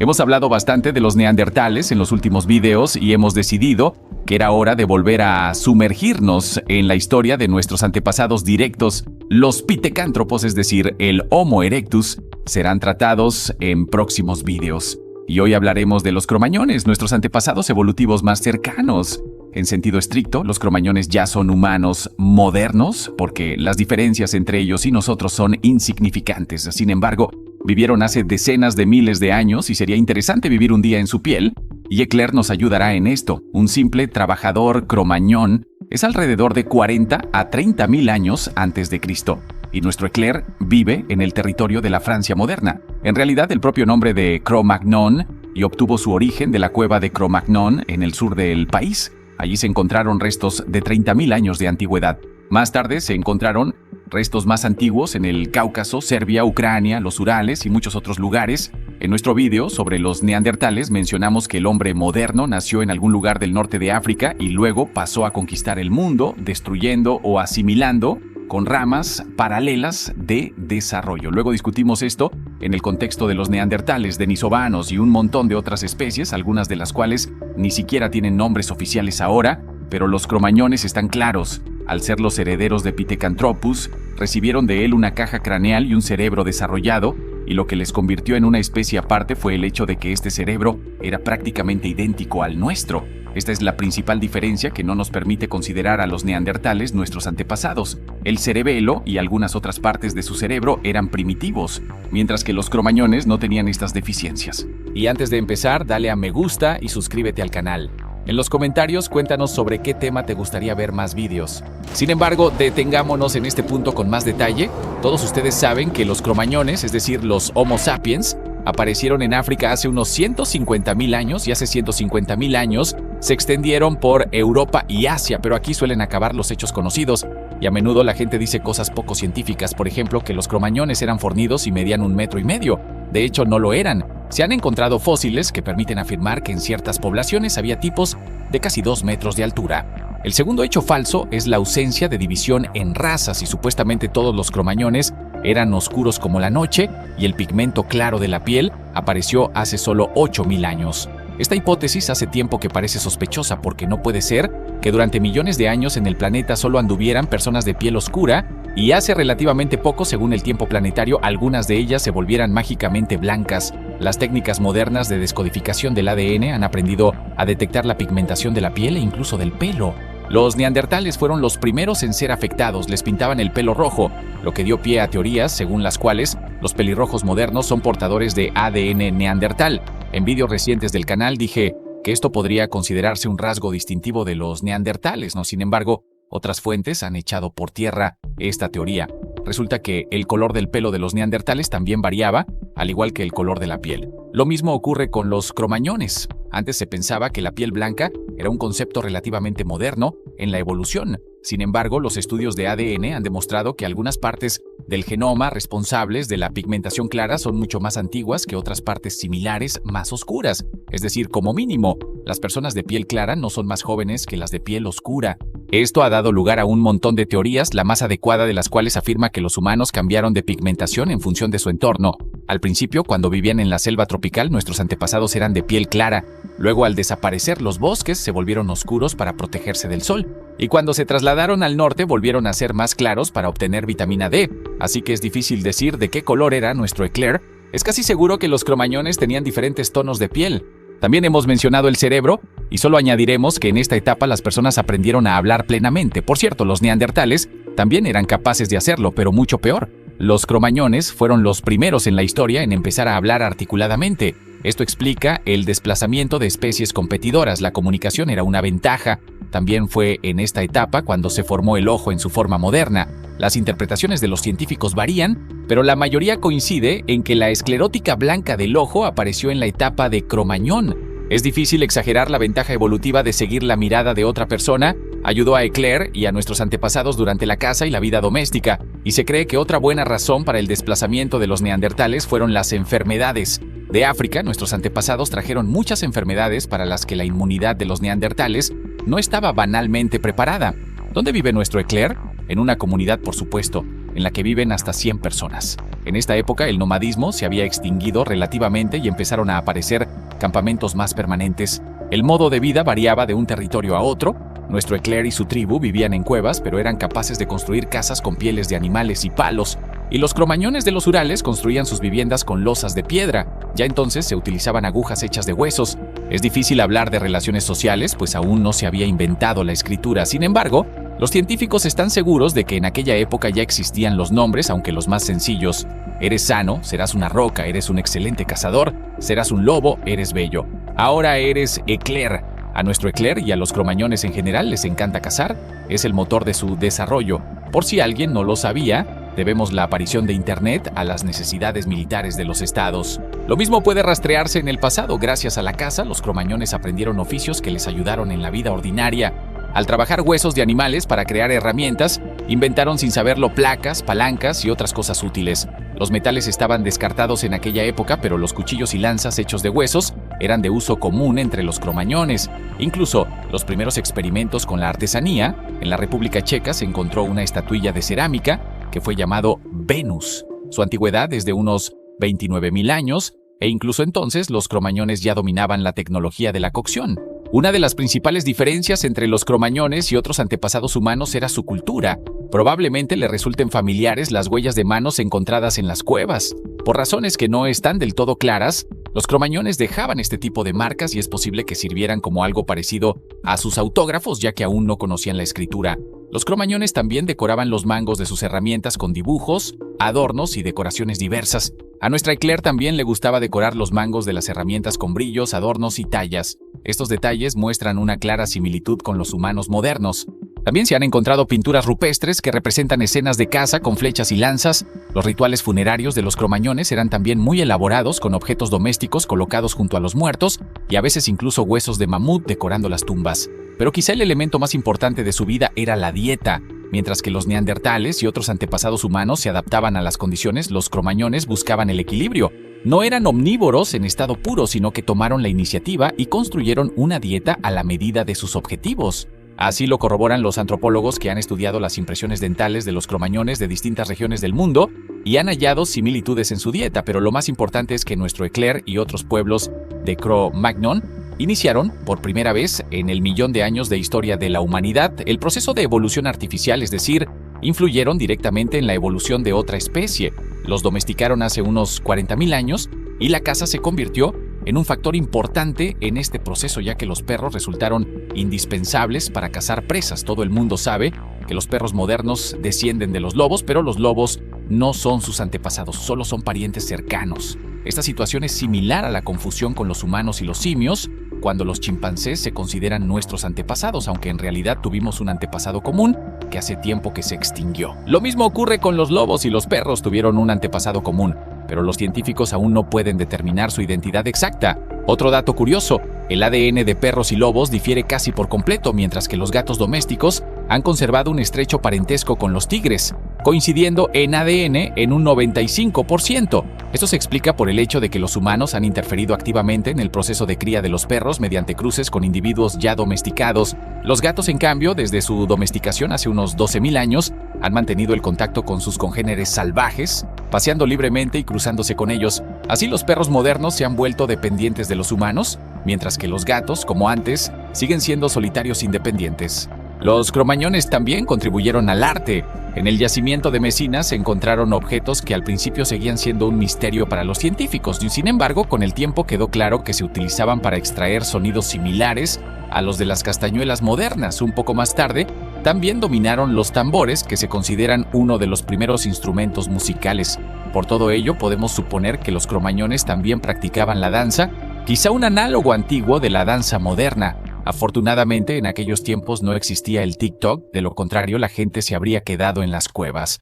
Hemos hablado bastante de los neandertales en los últimos videos y hemos decidido que era hora de volver a sumergirnos en la historia de nuestros antepasados directos. Los pitecántropos, es decir, el Homo erectus, serán tratados en próximos videos. Y hoy hablaremos de los cromañones, nuestros antepasados evolutivos más cercanos. En sentido estricto, los cromañones ya son humanos modernos, porque las diferencias entre ellos y nosotros son insignificantes. Sin embargo, vivieron hace decenas de miles de años y sería interesante vivir un día en su piel, y Eclair nos ayudará en esto. Un simple trabajador cromañón es alrededor de 40 a 30 mil años antes de Cristo, y nuestro Eclair vive en el territorio de la Francia moderna. En realidad, el propio nombre de Cro-Magnon y obtuvo su origen de la cueva de Cro-Magnon en el sur del país. Allí se encontraron restos de 30.000 años de antigüedad. Más tarde se encontraron restos más antiguos en el Cáucaso, Serbia, Ucrania, los Urales y muchos otros lugares. En nuestro video sobre los neandertales mencionamos que el hombre moderno nació en algún lugar del norte de África y luego pasó a conquistar el mundo, destruyendo o asimilando con ramas paralelas de desarrollo. Luego discutimos esto en el contexto de los neandertales, denisovanos y un montón de otras especies, algunas de las cuales ni siquiera tienen nombres oficiales ahora, pero los cromañones están claros. Al ser los herederos de Pithecanthropus, recibieron de él una caja craneal y un cerebro desarrollado, y lo que les convirtió en una especie aparte fue el hecho de que este cerebro era prácticamente idéntico al nuestro. Esta es la principal diferencia que no nos permite considerar a los neandertales nuestros antepasados. El cerebelo y algunas otras partes de su cerebro eran primitivos, mientras que los cromañones no tenían estas deficiencias. Y antes de empezar, dale a me gusta y suscríbete al canal. En los comentarios cuéntanos sobre qué tema te gustaría ver más vídeos. Sin embargo, detengámonos en este punto con más detalle. Todos ustedes saben que los cromañones, es decir, los Homo sapiens, aparecieron en África hace unos 150.000 años y hace 150.000 años se extendieron por Europa y Asia, pero aquí suelen acabar los hechos conocidos y a menudo la gente dice cosas poco científicas, por ejemplo que los cromañones eran fornidos y medían 1,5 metros. De hecho, no lo eran. Se han encontrado fósiles que permiten afirmar que en ciertas poblaciones había tipos de casi 2 metros de altura. El segundo hecho falso es la ausencia de división en razas y supuestamente todos los cromañones eran oscuros como la noche y el pigmento claro de la piel apareció hace solo 8.000 años. Esta hipótesis hace tiempo que parece sospechosa porque no puede ser que durante millones de años en el planeta solo anduvieran personas de piel oscura y hace relativamente poco, según el tiempo planetario, algunas de ellas se volvieran mágicamente blancas. Las técnicas modernas de descodificación del ADN han aprendido a detectar la pigmentación de la piel e incluso del pelo. Los neandertales fueron los primeros en ser afectados, les pintaban el pelo rojo, lo que dio pie a teorías según las cuales los pelirrojos modernos son portadores de ADN neandertal. En vídeos recientes del canal dije que esto podría considerarse un rasgo distintivo de los neandertales, ¿no? Sin embargo, otras fuentes han echado por tierra esta teoría. Resulta que el color del pelo de los neandertales también variaba, al igual que el color de la piel. Lo mismo ocurre con los cromañones. Antes se pensaba que la piel blanca era un concepto relativamente moderno en la evolución. Sin embargo, los estudios de ADN han demostrado que algunas partes del genoma responsables de la pigmentación clara son mucho más antiguas que otras partes similares más oscuras. Es decir, como mínimo, las personas de piel clara no son más jóvenes que las de piel oscura. Esto ha dado lugar a un montón de teorías, la más adecuada de las cuales afirma que los humanos cambiaron de pigmentación en función de su entorno. Al principio, cuando vivían en la selva tropical, nuestros antepasados eran de piel clara. Luego, al desaparecer los bosques, se volvieron oscuros para protegerse del sol. Y cuando se trasladaron al norte, volvieron a ser más claros para obtener vitamina D. Así que es difícil decir de qué color era nuestro Eclair. Es casi seguro que los cromañones tenían diferentes tonos de piel. También hemos mencionado el cerebro, y solo añadiremos que en esta etapa las personas aprendieron a hablar plenamente. Por cierto, los neandertales también eran capaces de hacerlo, pero mucho peor. Los cromañones fueron los primeros en la historia en empezar a hablar articuladamente. Esto explica el desplazamiento de especies competidoras. La comunicación era una ventaja. También fue en esta etapa cuando se formó el ojo en su forma moderna. Las interpretaciones de los científicos varían, pero la mayoría coincide en que la esclerótica blanca del ojo apareció en la etapa de Cromañón. Es difícil exagerar la ventaja evolutiva de seguir la mirada de otra persona. Ayudó a Eclair y a nuestros antepasados durante la caza y la vida doméstica, y se cree que otra buena razón para el desplazamiento de los neandertales fueron las enfermedades. De África, nuestros antepasados trajeron muchas enfermedades para las que la inmunidad de los neandertales no estaba banalmente preparada. ¿Dónde vive nuestro Eclair? En una comunidad, por supuesto, en la que viven hasta 100 personas. En esta época el nomadismo se había extinguido relativamente y empezaron a aparecer campamentos más permanentes. El modo de vida variaba de un territorio a otro. Nuestro Eclair y su tribu vivían en cuevas, pero eran capaces de construir casas con pieles de animales y palos. Y los cromañones de los Urales construían sus viviendas con losas de piedra. Ya entonces se utilizaban agujas hechas de huesos. Es difícil hablar de relaciones sociales, pues aún no se había inventado la escritura. Sin embargo, los científicos están seguros de que en aquella época ya existían los nombres, aunque los más sencillos. Eres sano, serás una roca, eres un excelente cazador, serás un lobo, eres bello. Ahora eres Eclair. A nuestro Eclair y a los cromañones en general les encanta cazar, es el motor de su desarrollo. Por si alguien no lo sabía, debemos la aparición de Internet a las necesidades militares de los estados. Lo mismo puede rastrearse en el pasado. Gracias a la caza, los cromañones aprendieron oficios que les ayudaron en la vida ordinaria. Al trabajar huesos de animales para crear herramientas, inventaron sin saberlo placas, palancas y otras cosas útiles. Los metales estaban descartados en aquella época, pero los cuchillos y lanzas hechos de huesos eran de uso común entre los cromañones. Incluso los primeros experimentos con la artesanía, en la República Checa se encontró una estatuilla de cerámica que fue llamado Venus. Su antigüedad es de unos 29.000 años, e incluso entonces los cromañones ya dominaban la tecnología de la cocción. Una de las principales diferencias entre los cromañones y otros antepasados humanos era su cultura. Probablemente le resulten familiares las huellas de manos encontradas en las cuevas. Por razones que no están del todo claras, los cromañones dejaban este tipo de marcas y es posible que sirvieran como algo parecido a sus autógrafos, ya que aún no conocían la escritura. Los cromañones también decoraban los mangos de sus herramientas con dibujos, adornos y decoraciones diversas. A nuestra Eclair también le gustaba decorar los mangos de las herramientas con brillos, adornos y tallas. Estos detalles muestran una clara similitud con los humanos modernos. También se han encontrado pinturas rupestres que representan escenas de caza con flechas y lanzas. Los rituales funerarios de los cromañones eran también muy elaborados, con objetos domésticos colocados junto a los muertos y a veces incluso huesos de mamut decorando las tumbas. Pero quizá el elemento más importante de su vida era la dieta. Mientras que los neandertales y otros antepasados humanos se adaptaban a las condiciones, los cromañones buscaban el equilibrio. No eran omnívoros en estado puro, sino que tomaron la iniciativa y construyeron una dieta a la medida de sus objetivos. Así lo corroboran los antropólogos que han estudiado las impresiones dentales de los cromañones de distintas regiones del mundo y han hallado similitudes en su dieta, pero lo más importante es que nuestro Eclair y otros pueblos de Cro-Magnon iniciaron, por primera vez en el millón de años de historia de la humanidad, el proceso de evolución artificial, es decir, influyeron directamente en la evolución de otra especie. Los domesticaron hace unos 40.000 años y la caza se convirtió en un factor importante en este proceso, ya que los perros resultaron indispensables para cazar presas. Todo el mundo sabe que los perros modernos descienden de los lobos, pero los lobos no son sus antepasados, solo son parientes cercanos. Esta situación es similar a la confusión con los humanos y los simios, cuando los chimpancés se consideran nuestros antepasados, aunque en realidad tuvimos un antepasado común que hace tiempo que se extinguió. Lo mismo ocurre con los lobos y los perros tuvieron un antepasado común, pero los científicos aún no pueden determinar su identidad exacta. Otro dato curioso, el ADN de perros y lobos difiere casi por completo, mientras que los gatos domésticos han conservado un estrecho parentesco con los tigres, coincidiendo en ADN en un 95%. Esto se explica por el hecho de que los humanos han interferido activamente en el proceso de cría de los perros mediante cruces con individuos ya domesticados. Los gatos, en cambio, desde su domesticación hace unos 12.000 años, han mantenido el contacto con sus congéneres salvajes, paseando libremente y cruzándose con ellos. Así los perros modernos se han vuelto dependientes de los humanos, mientras que los gatos, como antes, siguen siendo solitarios independientes. Los cromañones también contribuyeron al arte. En el yacimiento de Mesina se encontraron objetos que al principio seguían siendo un misterio para los científicos. Sin embargo, con el tiempo quedó claro que se utilizaban para extraer sonidos similares a los de las castañuelas modernas. Un poco más tarde, también dominaron los tambores, que se consideran uno de los primeros instrumentos musicales. Por todo ello, podemos suponer que los cromañones también practicaban la danza, quizá un análogo antiguo de la danza moderna. Afortunadamente, en aquellos tiempos no existía el TikTok, de lo contrario la gente se habría quedado en las cuevas.